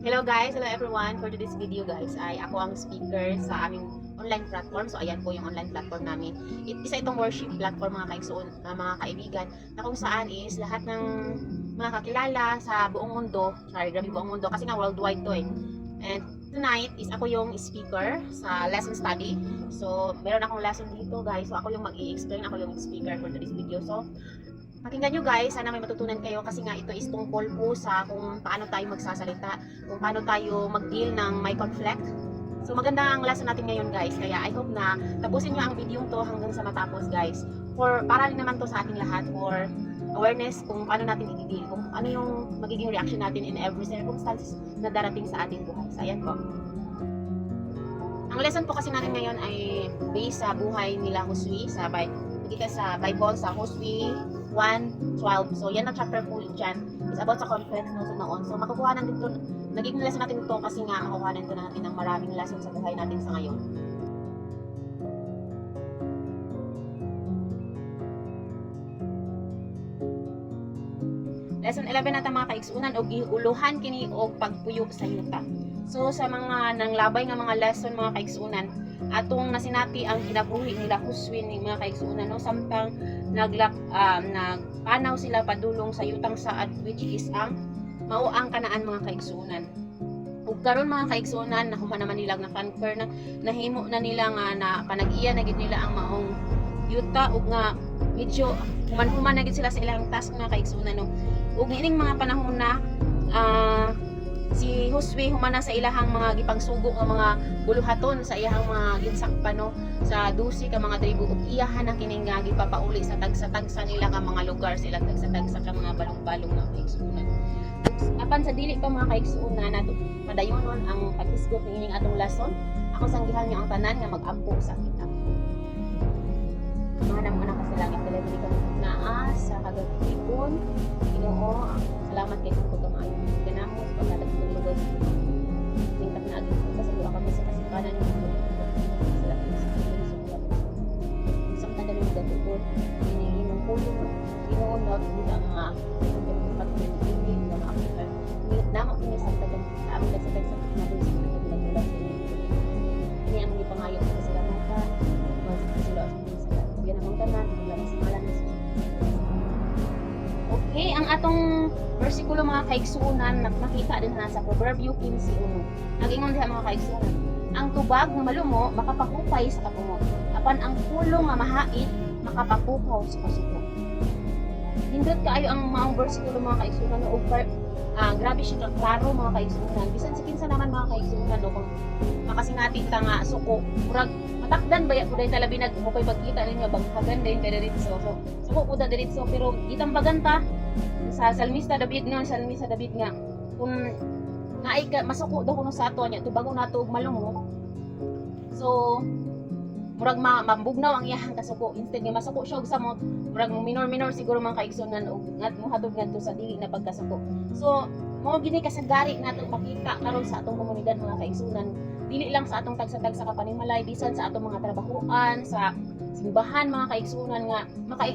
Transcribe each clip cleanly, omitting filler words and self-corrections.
Hello guys, hello everyone. For today's video guys, ay ako ang speaker sa aming online platform. So ayan po yung online platform namin. Isa itong worship platform mga kaigsoon, mga kaibigan, na kung saan is lahat ng mga kakilala sa buong mundo, sorry, grabe buong mundo kasi nga worldwide to eh. And tonight is ako yung speaker sa lesson study. So meron akong lesson dito guys. So ako yung mag-i-explain, ako yung speaker for today's video. So pakinggan nyo guys, sana may matutunan kayo kasi nga ito is tungkol po sa kung paano tayo magsasalita, kung paano tayo mag-deal ng may conflict. So maganda ang lesson natin ngayon guys, kaya I hope na tapusin nyo ang video to hanggang sa matapos guys. Para rin naman to sa ating lahat, for awareness kung paano natin i-deal, kung ano yung magiging reaction natin in every circumstances na darating sa ating buhay. So ayan po. Ang lesson po kasi natin ngayon ay based sa buhay nila Josue, sa Bible, sa Josue 1:12. So yan ang chapter po dyan is about sa conflict noon. So makukuhanan din to, naging lesson natin ito kasi nga makukuhanan to natin ng maraming lesson sa buhay natin sa ngayon. Lesson 11 natin mga kaigsunan og giuluhan kini og pagpuyo sa yuta. So sa mga nanglabay nga mga lesson mga kaigsunan, atong nasinati ang kinabuhi nila Josue ni mga kaigsunan no, samtang nagpanaw sila padulong sa yutang saad, which is ang mao ang Kanaan mga kaigsunan. Ug karon mga kaigsunan nahuman naman nila nga conquer na nahimo na nila nga na panag-iya na gid nila ang maong yuta ug nga medyo human-human na gid sila sa ilang task mga kaigsunan no. Ug ining mga panahon na si Josue humana sa ilahang mga gipangsugo nga mga buluhaton sa iyahang mga ginsakpan no, sa 12 ka mga tribu ug iyahan na kining nga gipapauli sa tagsa-tagsa nila nga mga lugar, sa ilang tagsa-tagsa ka mga balong-balong nga kaigsunan. Apan sa dili pa mga kaigsunan nato padayonon ang paghisgot ng ining atong lesson, ako sanggihan niyo ang tanan nga mag-ampo sa kita. Mga namo na kasi langit delivery ka naa sa kagapon Ginoo, salamat kay sa pagkamaayo ganamo sa pagdadag ng lugar tingkat na agad sa luwa kami sa kasikanan ng salamat sa Ginoo isang taga ng gatupon ini ng pulong Ginoo not kita nga pagpapili ng Africa namo kini sa taga amin sa taga sa mga bulan ini ang gipangayo sa salamatan sila yan ang tanan sa ngalan ni Jesus. Okay, ang atong bersikulo mga kaigsunan nakita din na sa Proverbio 15:1. Nagingon diha mga kaigsunan, ang tubag nga malumo makapahupay sa kapungot, apan ang pulong nga mahait makapapukaw sa kasuko. Hindot kaayo ang maong bersikulo mga kaigsunan og grabe siya klaro mga kaigsunan. Bisan sa kinsa naman mga kaigsunan no, kung makasinati ta nga suko, murag matakdan baya kuday talabi nagmukay pagkita ninyo banghagan din kay diretso. So suko kuda diretso pero itambagan ta sa Salmista David nga kung naay ka masuko daw kuno sa ato nya tubago nato og malumo. So murag mambugnaw ang iyang kasuko, instead nga masuko siya og samot murag minor siguro mga kaigsunan og hatod ngadto sa dili na pagkasuko. So mao gini kasagari nato makita karon sa atong komunidad mga kaigsunan, dili lang sa atong tagsa-tagsa ka panimalay, bisan sa atong mga trabahoan, sa simbahan mga kaigsunan nga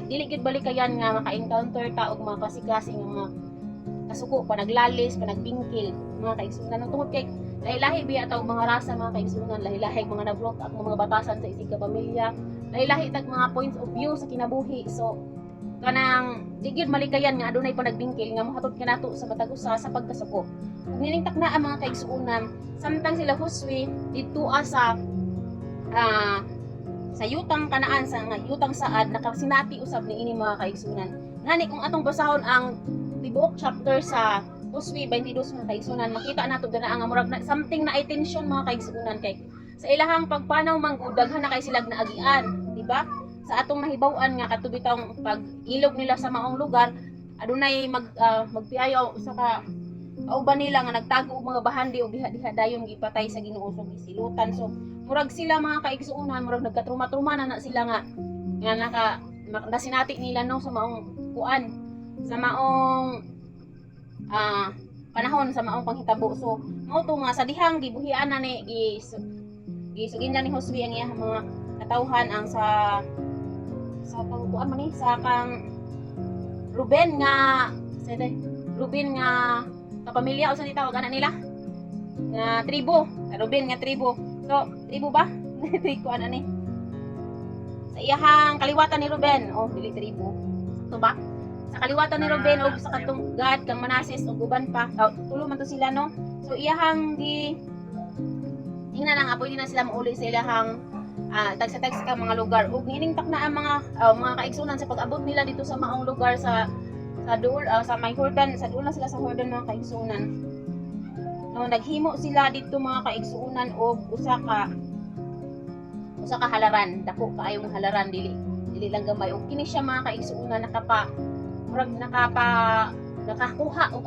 dili gid balikayan nga maka-encounter ta og mga kasikasi nga mga kasuko, panaglalis, panagbingkil mga kaigsunan tungod kay lahi-lahi biya ta og mga rasa mga kaigsunan, lahi-lahi mga nabrot at mga batasan sa isig ka pamilya, lahi-lahi tag mga points of view sa kinabuhi. So kanang digid malikayan nga adunay panagbingkil nga mohatod kanato sa matag usa sa pagkasuko. Ug nining takna ang mga kaigsunan samtang sila Josue dito sa yutang Kanaan, sa yutang saad nakasinati usab ni ini mga kaigsunan. Ngani kung atong basahon ang tibuok chapter sa Josue 22 mga kaigsunan, makita nato gana nga murag something na attention mga kaigsunan kay sa ilahang pagpanaw manggudaghan na kay silag naagian, di ba? Sa atong nahibaw-an nga katubitang pag-ilog nila sa maong lugar, adunay magpiayo sa kauban nila nga nagtago og mga bahandi og diha dayon gipatay sa Ginoo ug gisilutan. So murag sila mga kaigsuunan murag nagkatruma-truma na sila nga nasinati nila no sa maong kuan, sa maong panahon, sa maong panghitabo. So mao to nga sa dihang gibuhian na ni gisugin na ni Josue ang iyang mga katawhan ang sa pangkuan man ni sa kang Ruben nga kapamilya o sa tawag ana nila nga tribo, sa Ruben nga tribo. So, tribo ba? Tribo ano ni? Sa iyahang kaliwatan ni Ruben, dili tribo. Ito ba? Sa kaliwatan ni Ruben og sa katong Gad kang Manases ug uban pa. Tulo man to sila no. So iyahang ingnan nga pwede na sila mauli sa ilahang tagsa-tagsa ka mga lugar ug nining takna ang mga kaigsunan sa pag-abot nila dito sa maong lugar sa duol sa may Jordan, sa duol na sila sa Jordan mga kaigsunan. No, naghimo sila dito mga kaigsunan og usa ka halaran, dako kaayong halaran dili lang gamay ug kini siya mga kaigsunan nakakuha og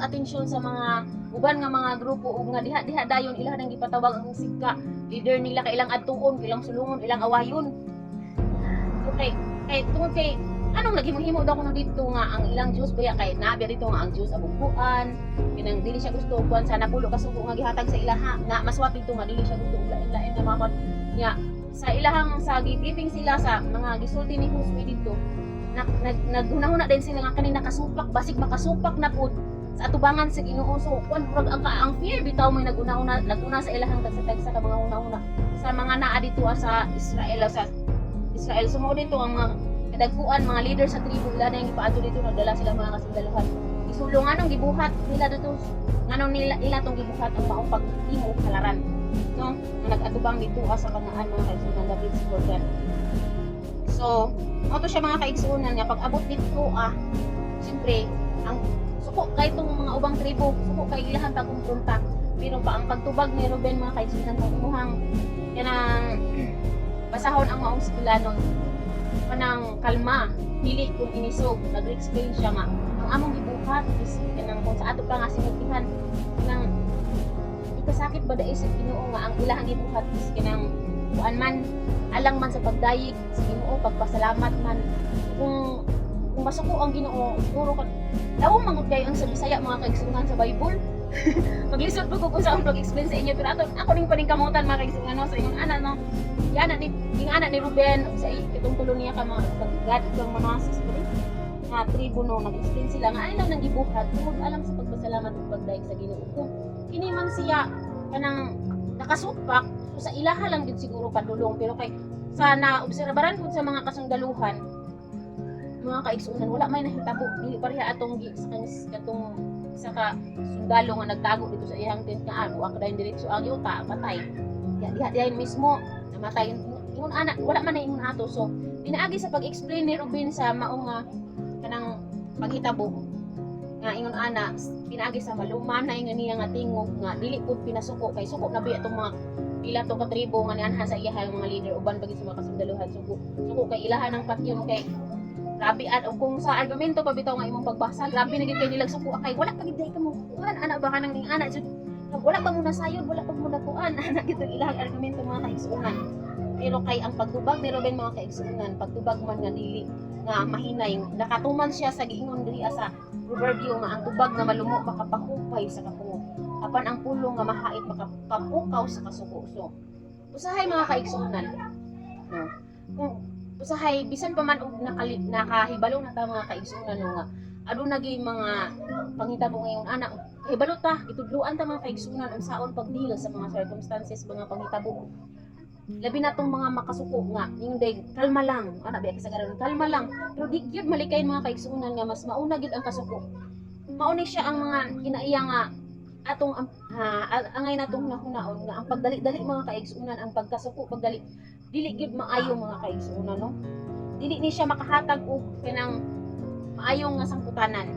atensyon sa mga uban nga mga grupo ug nga diha dayon ilahan ang gipatawag ang sigka leader nila kay ilang adtuon, ilang sulungon, ilang awayon. Okay, tungod kay anong naghimo-himo daw kuno dito nga ang ilang Diyos baya kay nabi dito nga ang Diyos abubuan kinang dili siya gusto kuan sana pulo ka sugo nga gihatag sa ilaha nga maswat dito nga dili siya gusto lain-lain na mga nya sa ilahang sa briefing sila sa mga gisulti ni Josué dito naghunahuna din sila nga kanina nakasupak basig makasupak na pud sa atubangan sa Ginoo. So kuan ang fear bitaw may naguna sa ilahang tagsa ka mga una-una sa mga naa dito sa Israel sumo dito ang mga kadagkuan mga leader sa tribo ila na yung ipaadto dito nagdala sila mga kasundaluhan isulong anong gibuhat nila dito nganong nila tong gibuhat ang maong pagtimo halaran no nga nag-atubang dito sa kanaan mga kaigsunan David Jordan. So mo to siya mga kaigsunan nga pag abot dito siyempre ang suko kay itong mga ubang tribo suko kay ilahan pagkumpronta pero pa ang pagtubag ni Ruben mga kaigsunan pagmuhang kanang basahon ang maong Sibulanon kanang kalma dili kung inisog nag-explain siya nga ang among gibuhat is kanang kung sa ato pa nga sinultihan kanang ikasakit ba dai sa Ginoo nga ang ilahang gibuhat is kanang kuan man alang man sa pagdayeg sa Ginoo pagpasalamat man kung masuko ang Ginoo siguro kan daw mangud kayo ang sa Bisaya mga kaigsunan sa Bible maglisod po ko kung saan pag-explain sa inyo pero ako ning paningkamutan mga kaigsunan no sa inyong anak no yung anak ni Ruben sa itong tulo niya ka mga pag-Gad kang Manases nga tribo no nag-explain sila nga ay lang nang gibuhat tungod alam sa pagpasalamat ug pagdayeg sa Ginoo kung kini man siya kanang nakasupak so sa ilaha lang gid siguro padulong pero kay sana obserbaran pud sa mga kasundaluhan mga kaigsunan wala may nahitabo dili pareha atong katong sa ka sundalo nga nagtago dito sa iyang tent nga wa ka dayon diretso ang yuta patay diha mismo namatay ingon anak wala man na ingon ato so pinaagi sa pag-explain ni Ruben sa maong nga kanang paghitabo nga ingon ana pinaagi sa malumanay nga niya nga tingog nga dili pud pinasuko kay suko na biya itong mga ila to ka tribo nga nianha sa iyahang mga leader uban bagid sa mga kasundaluhan suko kay ilahan ng patyon kay grabe at kung sa argumento pa bitaw nga imong pagbasa grabe na gid kay nilag suko kay wala pa gid ka mo kuan ana ba kanang ning ana wala pa mo nasayod wala pa mo nakuan ana gid ang ilahang argumento mga kaigsunan pero kay ang pagtubag ni Ruben mga kaigsunan pagtubag man nga dili nga mahinay nakatuman siya sa giingon diri sa proverbio nga ang tubag nga malumo makapahupay sa kapungo apan ang pulong nga mahait makapapukaw sa kasuko so usahay mga kaigsunan no kung usahay bisan pa man og nakahibalo na ta mga kaigsunan no nga aduna gyud mga panghitabo ngayong anak hibalo ta itudluan ta mga kaigsunan unsaon pagdeal sa mga circumstances mga panghitabo labi na tong mga makasuko nga yung day kalma lang ana ba kasagaran kalma lang pero di gyud malikay mga kaigsunan nga mas mauna gyud ang kasuko mauni siya ang mga kinaiya nga atong angay natong nahunaon nga ang pagdali-dali mga kaigsunan ang pagkasuko pagdali dili gyud maayo mga kaigsunan no dili ni siya makahatag og kanang maayong nga sangputanan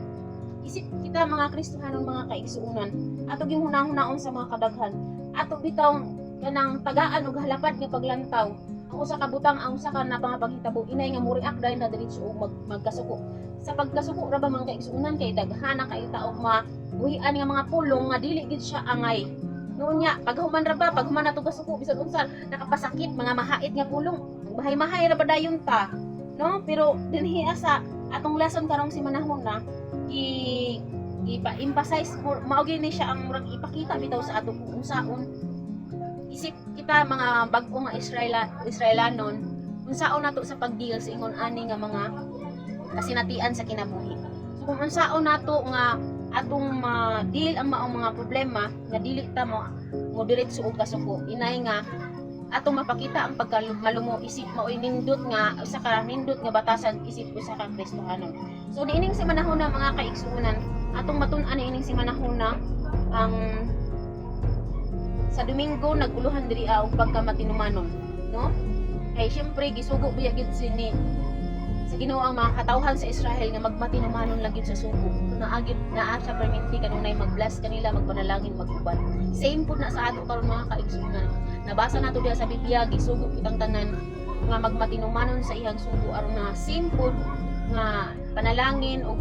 isip kita mga Kristohanon mga kaigsunan ato gyud hunahon sa mga kadaghan ato bitaw kanang tagaan og halapad nga paglantaw ang usa ka butang ang usa ka na panghitabo inay nga muriak dahil na diretso og magkasuko sa pagkasuko ra ba mga kaigsunan kay daghana kay taog mabuhian nga mga pulong nga dili gid siya angay noon nya paghuman ra ba paghuman nato kasuko bisan unsa nakapasakit mga mahait nga pulong mahay-mahay ra ba dayon ta no pero dinhi asa atong lesson karong si manahon na ipa-emphasize maogi ni siya ang murag ipakita bitaw sa ato kung unsaon isip kita mga bag-o nga Israelanon unsaon nato sa pagdeal sa ingon ani nga mga kasinatian sa kinabuhi so kung unsaon nato nga atong deal ang maong mga problema nga dili ta mo diretso og kasuko. Inay nga atong mapakita ang pagkalumo isip mo nindot nga usa ka nindot nga batasan isip usa ka Kristohanon. So diining si manahuna mga kaigsuonan, atong matun-an ining si manahuna ang sa Domingo naguluhan diri og pagkamatinumanon, no? Kay syempre gisugo biya gid sini sa Ginoo ang mga katawhan sa Israel nga magmatinumanon lang gid sa sugo. Naagid naa siya perminti kanunay mag-bless kanila, magpanalangin, mag-uban. Same pud na sa ato karon mga kaigsuonan. Nabasa nato diha sa Biblia gisugo kitang tanan nga magmatinumanon sa iyang sugo aron na same pud nga panalangin o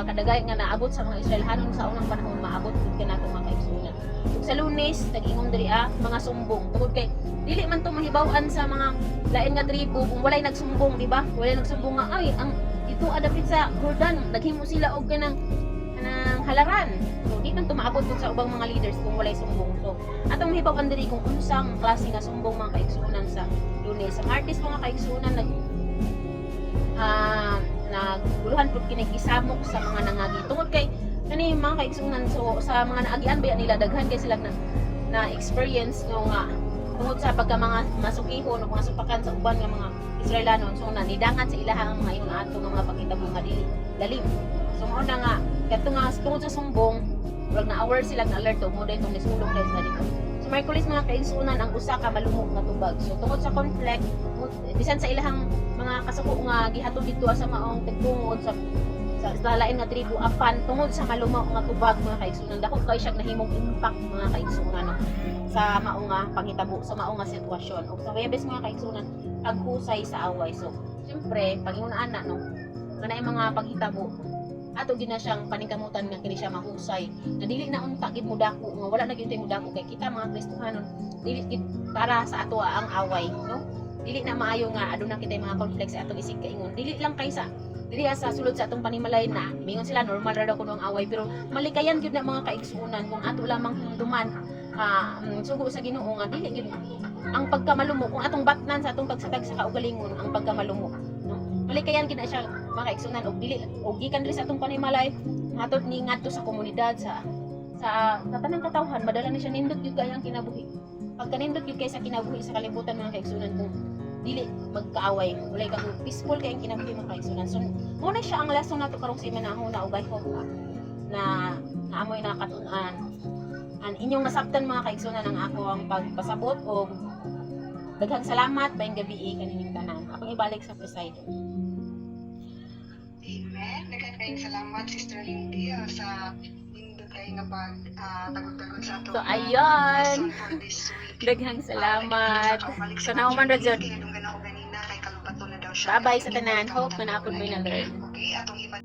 kadagay nga naabot sa mga Israelhanon sa unang panahon maabot pud kanato mga kaigsuonan. Sa Lunes nag-ingon diri mga sumbong tungod kay dili man to mahibaw-an sa mga lain nga tribo kung walay nagsumbong, di ba? Walay nagsumbong nga ay ang ito adapit sa Jordan naghimo sila og kanang halaran. So di man to maabot sa ubang mga leaders kung walay sumbong. So atong mahibaw-an diri kung unsang klase nga sumbong mga kaigsuonan sa Lunes. Sa Martes mga kaigsuonan naguluhan pud kini gisamok sa mga nangagi tungod kay kani mga kaigsuonan. So sa mga naagian ba nila daghan kay sila na experience no nga tungod sa pagka mga masukihon o mga supakan sa uban nga mga Israelanon. So nidangan sa ilahang mga ingon ato nga mga pakitabo nga dili lalim. So mao na nga kadto nga tungod sa sumbong wag na aware sila na alert mo dito ni sulong dahil sa dito. So Miyerkules mga kaigsuonan ang usa ka malumog nga tubag. So tungod sa conflict bisan sa ilahang mga kasuko nga gihatod dito sa maong tagtungod sa lain nga tribo apan tungod sa malumaw nga tubag mga kaigsuonan dako kay siya nahimong impact mga kaigsuonan no? Sa maong nga panghitabo sa maong nga sitwasyon ug sa Huwebes mga kaigsuonan paghusay sa away. So syempre pag-ingunaan na no kanay mga paghitabo ato gina siyang paningkamutan nga kini siya mahusay na dili na unta gid mo dako nga wala na gyud mo dako kay kita mga Kristohanon dili gid para sa ato ang away no dili na maayo nga aduna kita mga conflict sa atong isig kaingon dili lang kaysa dili sa sulod sa atong panimalay na mingon sila normal ra daw kuno ang away pero malikayan gyud na mga kaigsuonan kung ato lamang hinduman sugo sa Ginoo nga dili gyud ang pagkamalumo kung atong batnan sa atong pagsatag sa kaugalingon ang pagkamalumo no malikayan gyud na siya mga kaigsuonan og dili og gikan diri sa atong panimalay hatod ni ngadto sa komunidad sa tanang katawhan madala ni siya nindot gyud kayang kinabuhi pagka nindot gyud kay sa kinabuhi sa kalibutan mga kaigsuonan kung dili magkaaway walay kang peaceful kay ang kinabuhi mga kaigsuonan. So mo na siya ang lesson nato karong sa imanahon na ug I hope na naamoy nakatun-an an inyong nasabtan mga kaigsuonan ang ako ang pagpasabot o daghang salamat bayong gabi kanining tanan. Akong ibalik sa preside. Amen. Daghang kayong salamat Sister Lindy sa nindot kay nga tagod-tagod sa ato. So ayun. Lesson for this week. Daghang salamat. So nauman ra jud. Kaya nung ganako ganina kay kalubaton na daw siya. Bye-bye sa tanan. Hope na naapod mo na learn. Okay, atong iba